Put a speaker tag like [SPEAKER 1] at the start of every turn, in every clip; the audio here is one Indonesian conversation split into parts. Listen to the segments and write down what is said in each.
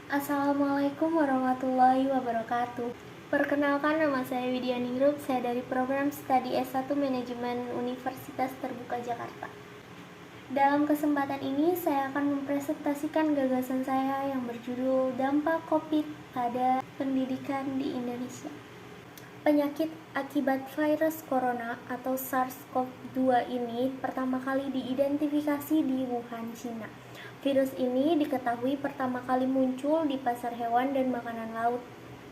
[SPEAKER 1] Assalamualaikum warahmatullahi wabarakatuh. Perkenalkan, nama saya Widya Ningrum, saya dari program studi S1 Manajemen Universitas Terbuka Jakarta. Dalam kesempatan ini saya akan mempresentasikan gagasan saya yang berjudul Dampak COVID pada Pendidikan di Indonesia. Penyakit akibat virus corona atau SARS-CoV-2 ini pertama kali diidentifikasi di Wuhan, Cina. Virus ini diketahui pertama kali muncul di pasar hewan dan makanan laut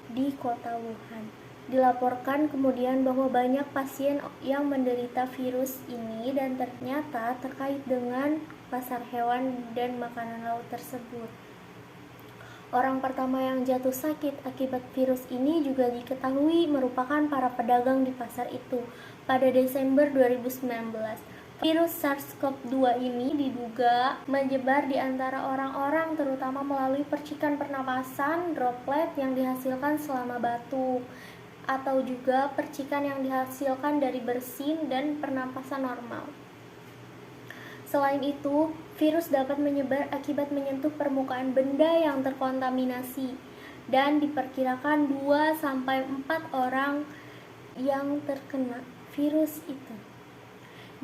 [SPEAKER 1] di kota Wuhan. Dilaporkan kemudian bahwa banyak pasien yang menderita virus ini dan ternyata terkait dengan pasar hewan dan makanan laut tersebut. Orang pertama yang jatuh sakit akibat virus ini juga diketahui merupakan para pedagang di pasar itu pada Desember 2019. Virus SARS-CoV-2 ini diduga menyebar di antara orang-orang terutama melalui percikan pernapasan droplet yang dihasilkan selama batuk atau juga percikan yang dihasilkan dari bersin dan pernapasan normal. Selain itu, virus dapat menyebar akibat menyentuh permukaan benda yang terkontaminasi dan diperkirakan 2-4 orang yang terkena virus itu.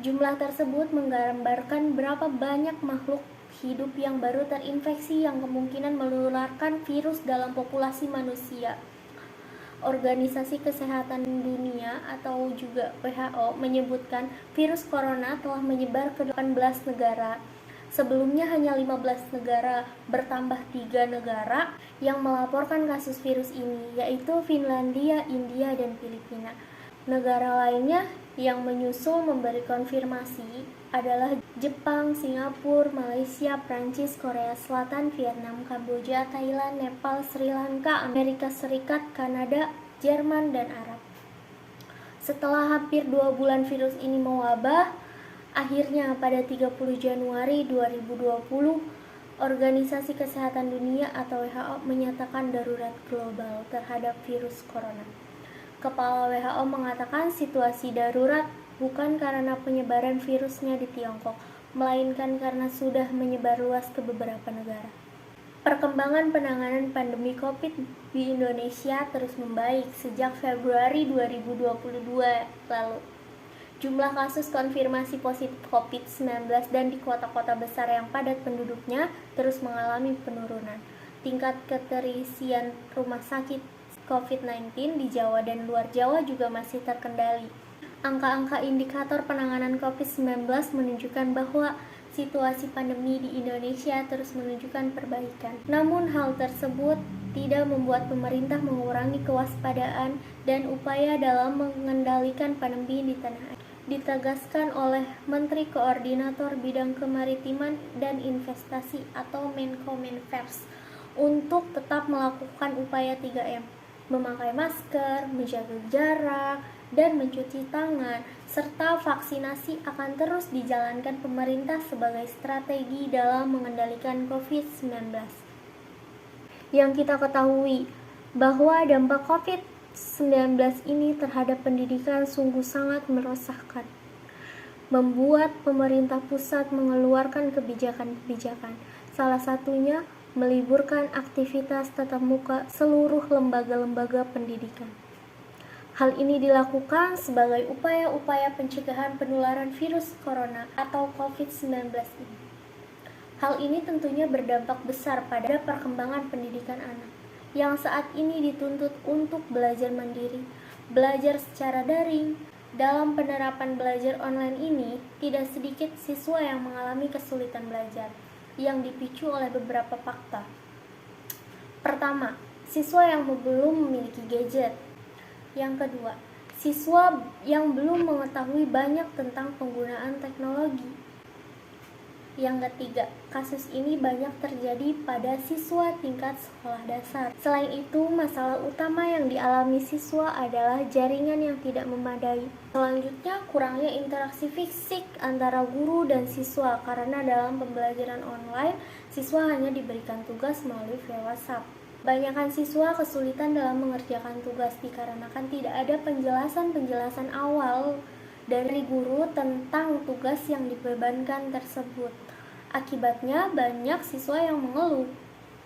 [SPEAKER 1] Jumlah tersebut menggambarkan berapa banyak makhluk hidup yang baru terinfeksi yang kemungkinan menularkan virus dalam populasi manusia. Organisasi Kesehatan Dunia atau juga WHO menyebutkan virus corona telah menyebar ke 18 negara. Sebelumnya hanya 15 negara, bertambah 3 negara yang melaporkan kasus virus ini, yaitu Finlandia, India, dan Filipina. Negara lainnya yang menyusul memberi konfirmasi adalah Jepang, Singapura, Malaysia, Prancis, Korea Selatan, Vietnam, Kamboja, Thailand, Nepal, Sri Lanka, Amerika Serikat, Kanada, Jerman, dan Arab. Setelah hampir 2 bulan virus ini mewabah, akhirnya pada 30 Januari 2020, Organisasi Kesehatan Dunia atau WHO menyatakan darurat global terhadap virus corona. Kepala WHO mengatakan situasi darurat bukan karena penyebaran virusnya di Tiongkok, melainkan karena sudah menyebar luas ke beberapa negara. Perkembangan penanganan pandemi COVID di Indonesia terus membaik sejak Februari 2022 lalu. Jumlah kasus konfirmasi positif COVID-19 dan di kota-kota besar yang padat penduduknya terus mengalami penurunan. Tingkat keterisian rumah sakit COVID-19 di Jawa dan luar Jawa juga masih terkendali. Angka-angka indikator penanganan COVID-19 menunjukkan bahwa situasi pandemi di Indonesia terus menunjukkan perbaikan. Namun hal tersebut tidak membuat pemerintah mengurangi kewaspadaan dan upaya dalam mengendalikan pandemi di tanah air. Ditegaskan oleh Menteri Koordinator Bidang Kemaritiman dan Investasi atau Menko Minfers untuk tetap melakukan upaya 3M, memakai masker, menjaga jarak, dan mencuci tangan, serta vaksinasi akan terus dijalankan pemerintah sebagai strategi dalam mengendalikan COVID-19. Yang kita ketahui bahwa dampak COVID-19 ini terhadap pendidikan sungguh sangat meresahkan, membuat pemerintah pusat mengeluarkan kebijakan-kebijakan. Salah satunya meliburkan aktivitas tatap muka seluruh lembaga-lembaga pendidikan. Hal ini dilakukan sebagai upaya-upaya pencegahan penularan virus corona atau COVID-19 ini. Hal ini tentunya berdampak besar pada perkembangan pendidikan anak yang saat ini dituntut untuk belajar mandiri, belajar secara daring. Dalam penerapan belajar online ini, tidak sedikit siswa yang mengalami kesulitan belajar yang dipicu oleh beberapa faktor. Pertama, siswa yang belum memiliki gadget. Yang kedua, siswa yang belum mengetahui banyak tentang penggunaan teknologi. Yang ketiga, kasus ini banyak terjadi pada siswa tingkat sekolah dasar. Selain itu, masalah utama yang dialami siswa adalah jaringan yang tidak memadai. Selanjutnya, kurangnya interaksi fisik antara guru dan siswa karena dalam pembelajaran online, siswa hanya diberikan tugas melalui via WhatsApp. Banyakan siswa kesulitan dalam mengerjakan tugas dikarenakan tidak ada penjelasan awal dari guru tentang tugas yang dibebankan tersebut. Akibatnya banyak siswa yang mengeluh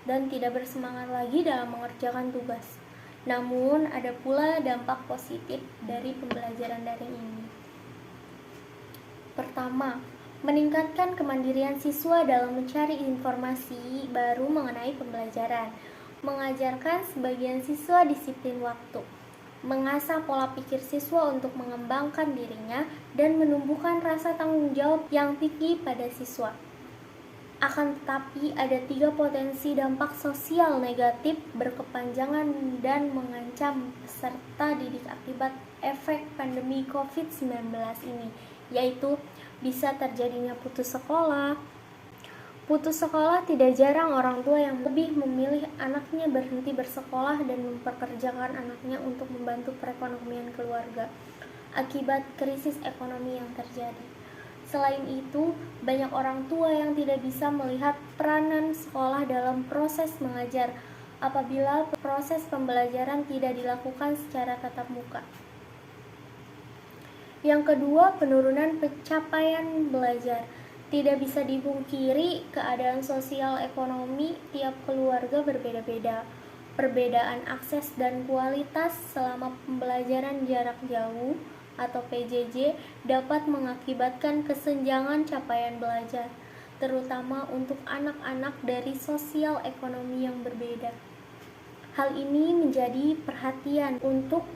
[SPEAKER 1] dan tidak bersemangat lagi dalam mengerjakan tugas. Namun, ada pula dampak positif dari pembelajaran daring ini. Pertama, meningkatkan kemandirian siswa dalam mencari informasi baru mengenai pembelajaran, mengajarkan sebagian siswa disiplin waktu, mengasah pola pikir siswa untuk mengembangkan dirinya, dan menumbuhkan rasa tanggung jawab yang tinggi pada siswa. Akan tetapi, ada 3 potensi dampak sosial negatif berkepanjangan dan mengancam peserta didik akibat efek pandemi COVID-19 ini, yaitu bisa terjadinya putus sekolah. Putus sekolah tidak jarang orang tua yang lebih memilih anaknya berhenti bersekolah dan mempekerjakan anaknya untuk membantu perekonomian keluarga akibat krisis ekonomi yang terjadi. Selain itu, banyak orang tua yang tidak bisa melihat peranan sekolah dalam proses mengajar apabila proses pembelajaran tidak dilakukan secara tatap muka. Yang kedua, penurunan pencapaian belajar. Tidak bisa dipungkiri, keadaan sosial ekonomi tiap keluarga berbeda-beda. Perbedaan akses dan kualitas selama pembelajaran jarak jauh atau PJJ dapat mengakibatkan kesenjangan capaian belajar, terutama untuk anak-anak dari sosial ekonomi yang berbeda. Hal ini menjadi perhatian untuk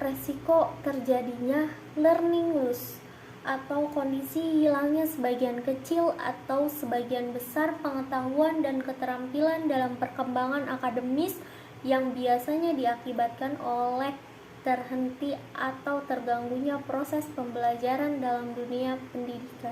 [SPEAKER 1] resiko terjadinya learning loss atau kondisi hilangnya sebagian kecil atau sebagian besar pengetahuan dan keterampilan dalam perkembangan akademis yang biasanya diakibatkan oleh terhenti atau terganggunya proses pembelajaran dalam dunia pendidikan.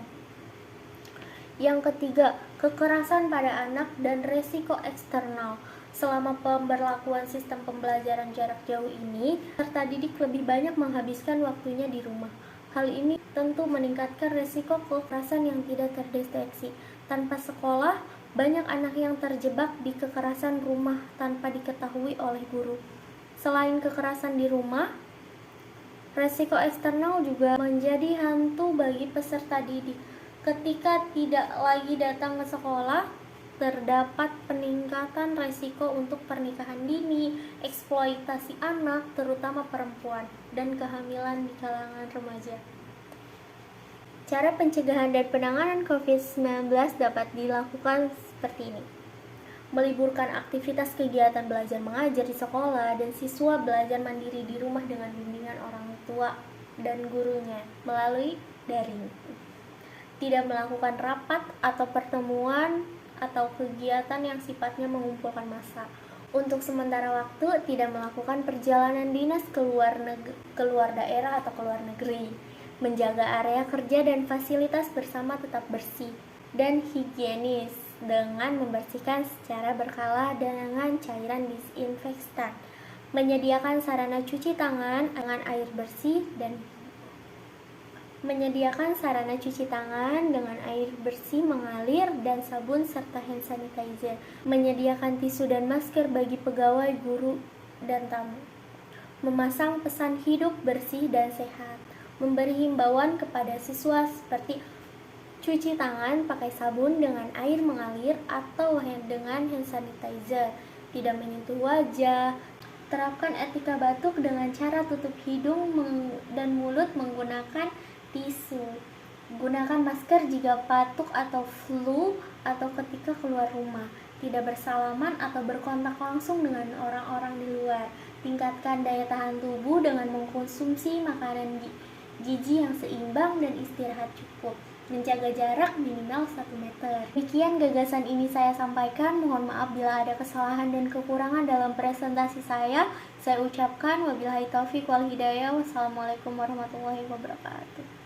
[SPEAKER 1] Yang ketiga, kekerasan pada anak dan resiko eksternal. Selama pemberlakuan sistem pembelajaran jarak jauh ini, peserta didik lebih banyak menghabiskan waktunya di rumah. Hal ini tentu meningkatkan resiko kekerasan yang tidak terdeteksi. Tanpa sekolah, banyak anak yang terjebak di kekerasan rumah tanpa diketahui oleh guru. Selain kekerasan di rumah, resiko eksternal juga menjadi hantu bagi peserta didik. Ketika tidak lagi datang ke sekolah, terdapat peningkatan resiko untuk pernikahan dini, eksploitasi anak, terutama perempuan, dan kehamilan di kalangan remaja. Cara pencegahan dan penanganan COVID-19 dapat dilakukan seperti ini. Meliburkan aktivitas kegiatan belajar mengajar di sekolah dan siswa belajar mandiri di rumah dengan bimbingan orang tua dan gurunya melalui daring. Tidak melakukan rapat atau pertemuan atau kegiatan yang sifatnya mengumpulkan massa. Untuk sementara waktu tidak melakukan perjalanan dinas keluar daerah atau keluar negeri. Menjaga area kerja dan fasilitas bersama tetap bersih dan higienis dengan membersihkan secara berkala dengan cairan disinfektan, menyediakan sarana cuci tangan dengan air bersih mengalir dan sabun serta hand sanitizer, menyediakan tisu dan masker bagi pegawai, guru, dan tamu, memasang pesan hidup bersih dan sehat, memberi himbauan kepada siswa seperti cuci tangan pakai sabun dengan air mengalir atau dengan hand sanitizer, tidak menyentuh wajah, terapkan etika batuk dengan cara tutup hidung dan mulut menggunakan tisu, gunakan masker jika batuk atau flu atau ketika keluar rumah, tidak bersalaman atau berkontak langsung dengan orang-orang di luar, tingkatkan daya tahan tubuh dengan mengkonsumsi makanan gizi yang seimbang dan istirahat cukup. Menjaga jarak minimal 1 meter. Demikian gagasan ini saya sampaikan. Mohon maaf bila ada kesalahan dan kekurangan dalam presentasi saya. Saya ucapkan wabillahi taufiq wal hidayah. Wassalamualaikum warahmatullahi wabarakatuh.